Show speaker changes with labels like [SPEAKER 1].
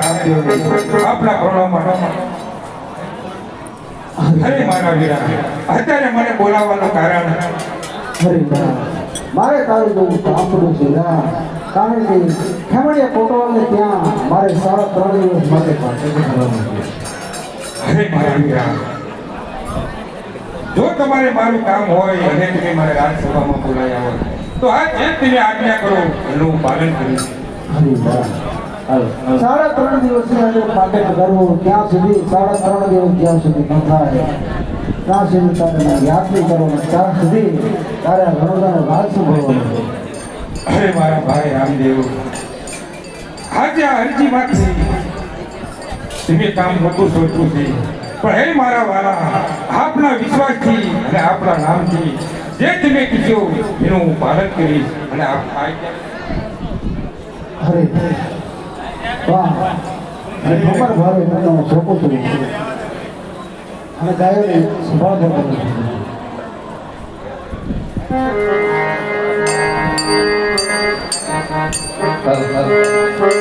[SPEAKER 1] આપણા ઘોડામાં હરે મારા વીરા અત્યારે મને બોલાવવાનું કારણ
[SPEAKER 2] મારે તારું બહુ સાંભળવું છે કારણ કે ખેમડિયા કોટવાલને ત્યાં મારે 3.5 દિવસ માટે પાર્ટી કરવાની છે.
[SPEAKER 1] હરે મારા વીરા જો તમારે મારું કામ હોય અને તમે મારે રાજસભામાં બોલાયા હોય તો આ જે તમે આજ્ઞા કરો એનું પાલન કરીશ.
[SPEAKER 2] હરે વાહ 3.5 દિવસની અંદર પાર્ટી કરવું ત્યાં સુધી 3.5 દિવસ જ્યાં સુધી ન થાય ત્યાં સુધી તારે યાત્રી કરવાનું ત્યાં સુધી તારે રણોદાનો રાજ સંભાળવાનો છે.
[SPEAKER 1] અરે મારા ભાઈ રામદેવ આજે આ અરજીમાંથી તમે કામ નતું સોચવું છે પણ હે મારા વાલા આપના વિશ્વાસથી અને આપણા નામથી જે તમે કીધું એનું હું પાલન કરીશ અને આપ
[SPEAKER 2] અરે વાહ ખબર ભાવે મને હું સોંપું છું અને ગાયોને સંભાળ